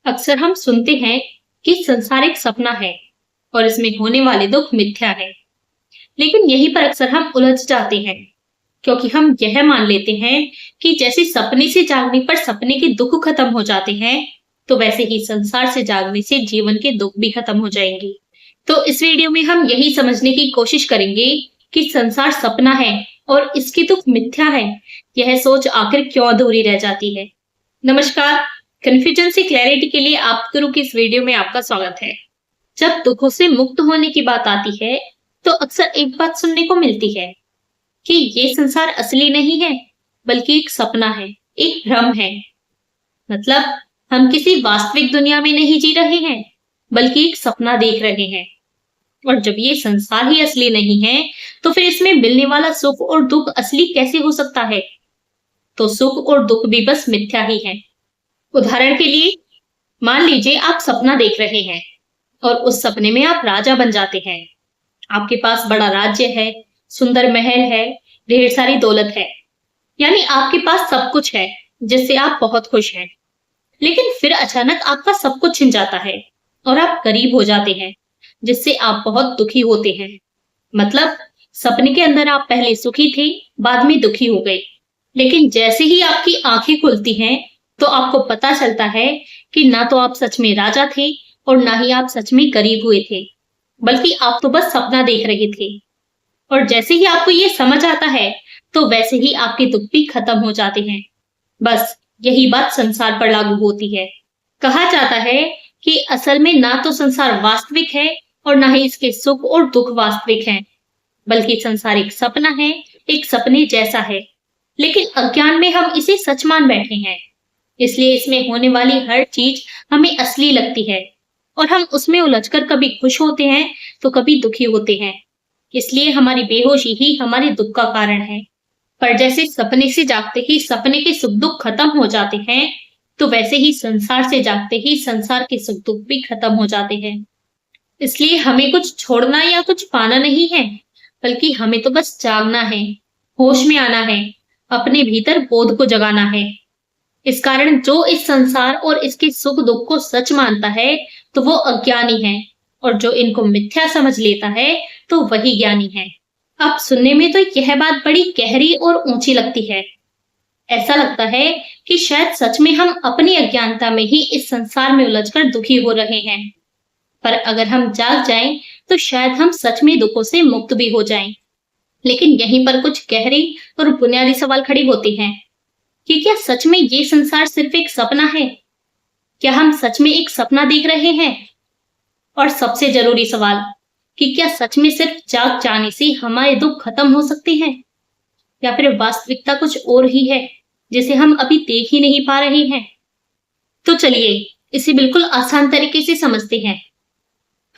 अक्सर हम सुनते हैं कि संसार एक सपना है और इसमें होने वाले दुख मिथ्या है। लेकिन यहीं पर अक्सर हम उलझ जाते हैं, क्योंकि हम यह मान लेते हैं कि जैसे सपने से जागने पर सपने के दुख खत्म हो जाते हैं, तो वैसे ही संसार से जागने से जीवन के दुख भी खत्म हो जाएंगे। तो इस वीडियो में हम यही समझने की कोशिश करेंगे कि संसार सपना है और इसके दुख मिथ्या है। यह सोच आखिर क्यों अधूरी रह जाती है। नमस्कार, कन्फ्यूजन से क्लैरिटी के लिए आप गुरु की इस वीडियो में आपका स्वागत है। जब दुखों से मुक्त होने की बात आती है, तो अक्सर एक बात सुनने को मिलती है कि ये संसार असली नहीं है, बल्कि एक सपना है, एक भ्रम है। मतलब हम किसी वास्तविक दुनिया में नहीं जी रहे हैं, बल्कि एक सपना देख रहे हैं। और जब ये संसार ही असली नहीं है, तो फिर इसमें मिलने वाला सुख और दुख असली कैसे हो सकता है? तो सुख और दुख भी बस मिथ्या ही है। उदाहरण के लिए, मान लीजिए आप सपना देख रहे हैं और उस सपने में आप राजा बन जाते हैं। आपके पास बड़ा राज्य है, सुंदर महल है, ढेर सारी दौलत है। यानी आपके पास सब कुछ है, जिससे आप बहुत खुश हैं। लेकिन फिर अचानक आपका सब कुछ छिन जाता है और आप गरीब हो जाते हैं, जिससे आप बहुत दुखी होते हैं। मतलब सपने के अंदर आप पहले सुखी थे, बाद में दुखी हो गए। लेकिन जैसे ही आपकी आंखें खुलती हैं, तो आपको पता चलता है कि ना तो आप सच में राजा थे और ना ही आप सच में गरीब हुए थे, बल्कि आप तो बस सपना देख रहे थे। और जैसे ही आपको ये समझ आता है, तो वैसे ही आपके दुख भी खत्म हो जाते हैं। बस यही बात संसार पर लागू होती है। कहा जाता है कि असल में ना तो संसार वास्तविक है और ना ही इसके सुख और दुख वास्तविक हैं, बल्कि संसार एक सपना है, एक सपने जैसा है। लेकिन अज्ञान में हम इसे सच मान बैठे हैं, इसलिए इसमें होने वाली हर चीज हमें असली लगती है और हम उसमें उलझकर कभी खुश होते हैं तो कभी दुखी होते हैं। इसलिए हमारी बेहोशी ही हमारे दुख का कारण है। पर जैसे सपने से जागते ही सपने के सुख दुख खत्म हो जाते हैं, तो वैसे ही संसार से जागते ही संसार के सुख दुख भी खत्म हो जाते हैं। इसलिए हमें कुछ छोड़ना या कुछ पाना नहीं है, बल्कि हमें तो बस जागना है, होश में आना है, अपने भीतर बोध को जगाना है। इस कारण जो इस संसार और इसके सुख दुख को सच मानता है, तो वो अज्ञानी है, और जो इनको मिथ्या समझ लेता है, तो वही ज्ञानी है। अब सुनने में तो यह बात बड़ी गहरी और ऊंची लगती है। ऐसा लगता है कि शायद सच में हम अपनी अज्ञानता में ही इस संसार में उलझकर दुखी हो रहे हैं। पर अगर हम जाग जाएं, तो शायद हम सच में दुखों से मुक्त भी हो जाएं। लेकिन यहीं पर कुछ गहरे और बुनियादी सवाल खड़े होते हैं कि क्या सच में ये संसार सिर्फ एक सपना है? क्या हम सच में एक सपना देख रहे हैं? और सबसे जरूरी सवाल कि क्या सच में सिर्फ जाग जाने से हमारे दुख खत्म हो सकते हैं, या फिर वास्तविकता कुछ और ही है जिसे हम अभी देख ही नहीं पा रहे हैं? तो चलिए इसे बिल्कुल आसान तरीके से समझते हैं।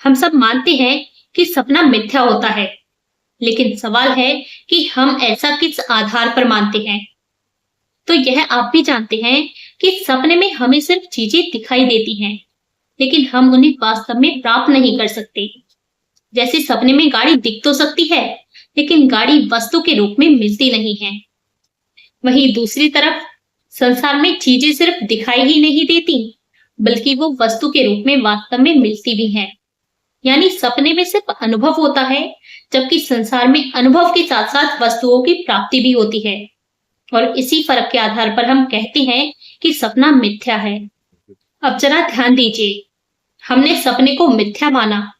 हम सब मानते हैं कि सपना मिथ्या होता है, लेकिन सवाल है कि हम ऐसा किस आधार पर मानते हैं। तो यह आप भी जानते हैं कि सपने में हमें सिर्फ चीजें दिखाई देती हैं, लेकिन हम उन्हें वास्तव में प्राप्त नहीं कर सकते। जैसे सपने में गाड़ी दिख तो सकती है, लेकिन गाड़ी वस्तु के रूप में मिलती नहीं है। वहीं दूसरी तरफ संसार में चीजें सिर्फ दिखाई ही नहीं देती, बल्कि वो वस्तु के रूप में वास्तव में मिलती भी हैं। यानी सपने में सिर्फ अनुभव होता है, जबकि संसार में अनुभव के साथ साथ वस्तुओं की प्राप्ति भी होती है। और इसी फर्क के आधार पर हम कहते हैं कि सपना मिथ्या है। अब जरा ध्यान दीजिए, हमने सपने को मिथ्या माना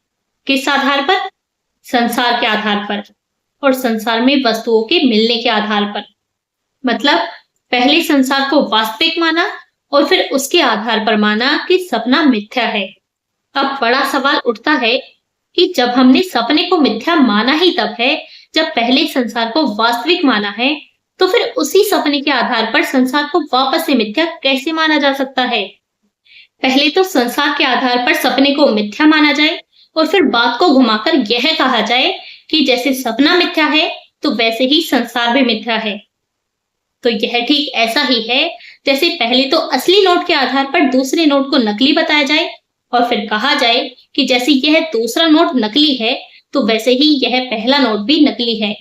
किस आधार पर? संसार के आधार पर, और संसार में वस्तुओं के मिलने के आधार पर। मतलब पहले संसार को वास्तविक माना और फिर उसके आधार पर माना कि सपना मिथ्या है। अब बड़ा सवाल उठता है कि जब हमने सपने को मिथ्या माना ही तब है जब पहले संसार को वास्तविक माना है, तो फिर उसी सपने के आधार पर संसार को वापस से मिथ्या कैसे माना जा सकता है? पहले तो संसार के आधार पर सपने को मिथ्या माना जाए और फिर बात को घुमाकर यह कहा जाए कि जैसे सपना मिथ्या है, तो वैसे ही संसार भी मिथ्या है। तो यह ठीक ऐसा ही है जैसे पहले तो असली नोट के आधार पर दूसरे नोट को नकली बताया जाए और फिर कहा जाए कि जैसे यह दूसरा नोट नकली है, तो वैसे ही यह पहला नोट भी नकली है।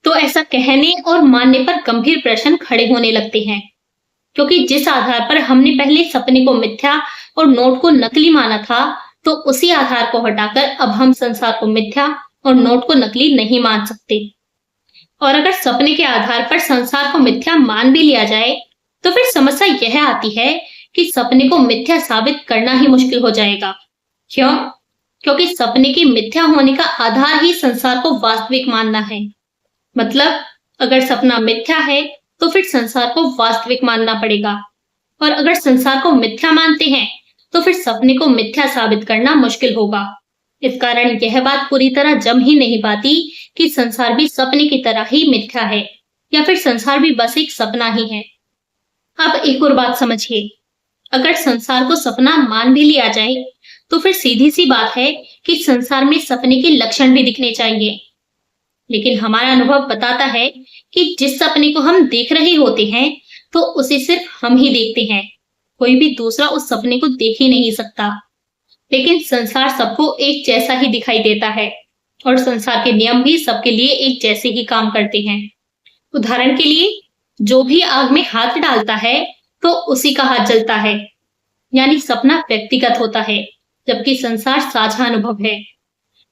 तो ऐसा कहने और मानने पर गंभीर प्रश्न खड़े होने लगते हैं। क्योंकि जिस आधार पर हमने पहले सपने को मिथ्या और नोट को नकली माना था, तो उसी आधार को हटाकर अब हम संसार को मिथ्या और नोट को नकली नहीं मान सकते। और अगर सपने के आधार पर संसार को मिथ्या मान भी लिया जाए, तो फिर समस्या यह आती है कि सपने को मिथ्या साबित करना ही मुश्किल हो जाएगा। क्यों? क्योंकि सपने के मिथ्या होने का आधार ही संसार को वास्तविक मानना है। मतलब अगर सपना मिथ्या है, तो फिर संसार को वास्तविक मानना पड़ेगा, और अगर संसार को मिथ्या मानते हैं, तो फिर सपने को मिथ्या साबित करना मुश्किल होगा। इस कारण यह बात पूरी तरह जम ही नहीं पाती कि संसार भी सपने की तरह ही मिथ्या है, या फिर संसार भी बस एक सपना ही है। अब एक और बात समझिए, अगर संसार को सपना मान भी लिया जाए, तो फिर सीधी सी बात है कि संसार में सपने के लक्षण भी दिखने चाहिए। लेकिन हमारा अनुभव बताता है कि जिस सपने को हम देख रहे होते हैं, तो उसे सिर्फ हम ही देखते हैं, कोई भी दूसरा उस सपने को देख ही नहीं सकता। लेकिन संसार सबको एक जैसा ही दिखाई देता है, और संसार के नियम भी सबके लिए एक जैसे ही काम करते हैं। उदाहरण के लिए, जो भी आग में हाथ डालता है, तो उसी का हाथ जलता है। यानी सपना व्यक्तिगत होता है, जबकि संसार साझा अनुभव है।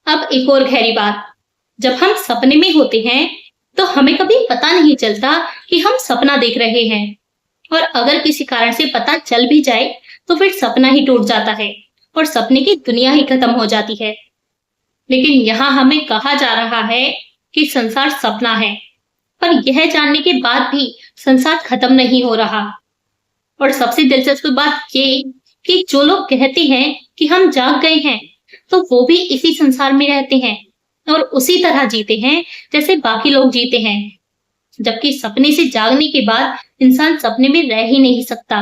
अब एक और गहरी बात, जब हम सपने में होते हैं, तो हमें कभी पता नहीं चलता कि हम सपना देख रहे हैं, और अगर किसी कारण से पता चल भी जाए, तो फिर सपना ही टूट जाता है और सपने की दुनिया ही खत्म हो जाती है। लेकिन यहाँ हमें कहा जा रहा है कि संसार सपना है, पर यह जानने के बाद भी संसार खत्म नहीं हो रहा। और सबसे दिलचस्प बात ये कि जो लोग कहते हैं कि हम जाग गए हैं, तो वो भी इसी संसार में रहते हैं और उसी तरह जीते हैं जैसे बाकी लोग जीते हैं, जबकि सपने से जागने के बाद इंसान सपने में रह ही नहीं सकता।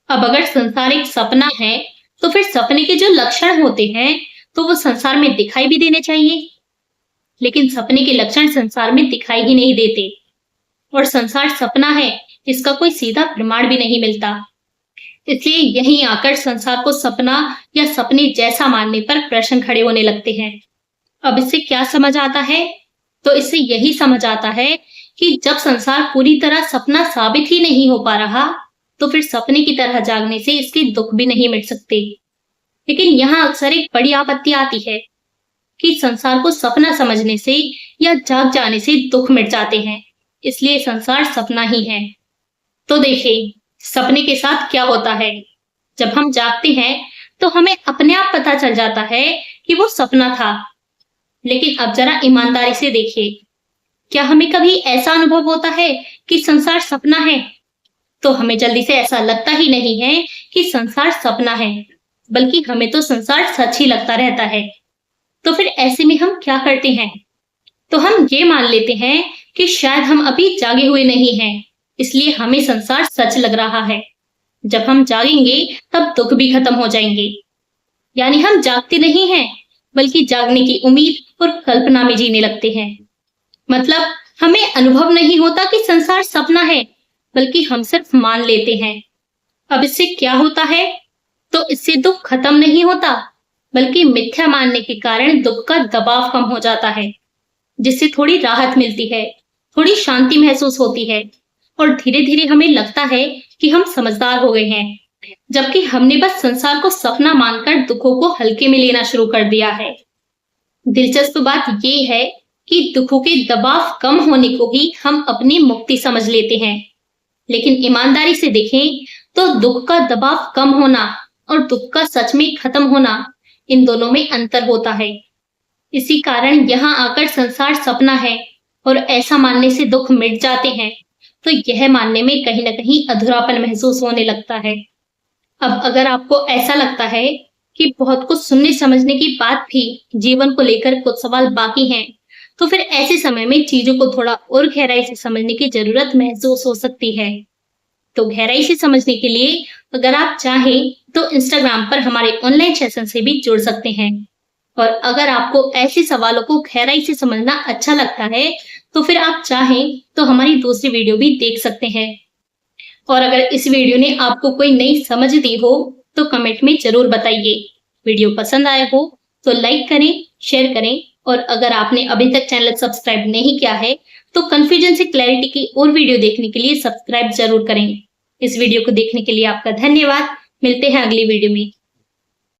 अब अगर संसार एक सपना है, तो फिर सपने के जो लक्षण होते हैं, तो वो संसार में दिखाई भी देने चाहिए। लेकिन सपने के लक्षण संसार में दिखाई ही नहीं देते, और संसार सपना है इसका कोई सीधा प्रमाण भी नहीं मिलता। इसलिए यहीं आकर संसार को सपना या सपने जैसा मानने पर प्रश्न खड़े होने लगते हैं। अब इससे क्या समझ आता है? तो इससे यही समझ आता है कि जब संसार पूरी तरह सपना साबित ही नहीं हो पा रहा, तो फिर सपने की तरह जागने से इसके दुख भी नहीं मिट सकते। लेकिन यहाँ अक्सर एक बड़ी आपत्ति आती है कि संसार को सपना समझने से या जाग जाने से दुख मिट जाते हैं, इसलिए संसार सपना ही है। तो देखिए, सपने के साथ क्या होता है। जब हम जागते हैं, तो हमें अपने आप पता चल जाता है कि वो सपना था। लेकिन अब जरा ईमानदारी से देखिए, क्या हमें कभी ऐसा अनुभव होता है कि संसार सपना है? तो हमें जल्दी से ऐसा लगता ही नहीं है कि संसार सपना है, बल्कि हमें तो संसार सच ही लगता रहता है। तो फिर ऐसे में हम क्या करते हैं? तो हम ये मान लेते हैं कि शायद हम अभी जागे हुए नहीं हैं, इसलिए हमें संसार सच लग रहा है। जब हम जागेंगे, तब दुख भी खत्म हो जाएंगे। यानी हम जागते नहीं हैं, बल्कि जागने की उम्मीद और कल्पना में जीने लगते हैं। मतलब हमें अनुभव नहीं होता कि संसार सपना है, बल्कि हम सिर्फ मान लेते हैं। अब इससे क्या होता है? तो इससे दुख खत्म नहीं होता, बल्कि मिथ्या मानने के कारण दुख का दबाव कम हो जाता है, जिससे थोड़ी राहत मिलती है, थोड़ी शांति महसूस होती है, और धीरे धीरे हमें लगता है कि हम समझदार हो गए हैं, जबकि हमने बस संसार को सपना मानकर दुखों को हल्के में लेना शुरू कर दिया है। दिलचस्प बात ये है कि दुखों के दबाव कम होने को ही हम अपनी मुक्ति समझ लेते हैं। लेकिन ईमानदारी से देखें, तो दुख का दबाव कम होना और दुख का सच में खत्म होना, इन दोनों में अंतर होता है। इसी कारण यहाँ आकर संसार सपना है और ऐसा मानने से दुख मिट जाते हैं, तो यह मानने में कहीं ना कहीं अधूरापन महसूस होने लगता है। अब अगर आपको ऐसा लगता है कि बहुत कुछ सुनने समझने की बात भी जीवन को लेकर कुछ सवाल बाकी हैं, तो फिर ऐसे समय में चीजों को थोड़ा और गहराई से समझने की जरूरत महसूस हो सकती है। तो गहराई से समझने के लिए अगर आप चाहें तो इंस्टाग्राम पर हमारे ऑनलाइन सेशन से भी जुड़ सकते हैं। और अगर आपको ऐसे सवालों को गहराई से समझना अच्छा लगता है, तो फिर आप चाहें तो हमारी दूसरी वीडियो भी देख सकते हैं। और अगर इस वीडियो ने आपको कोई नई समझ दी हो, तो कमेंट में जरूर बताइए। वीडियो पसंद आया हो तो लाइक करें, शेयर करें, और अगर आपने अभी तक चैनल सब्सक्राइब नहीं किया है, तो कंफ्यूजन से क्लैरिटी की और वीडियो देखने के लिए सब्सक्राइब जरूर करें। इस वीडियो को देखने के लिए आपका धन्यवाद। मिलते हैं अगली वीडियो में।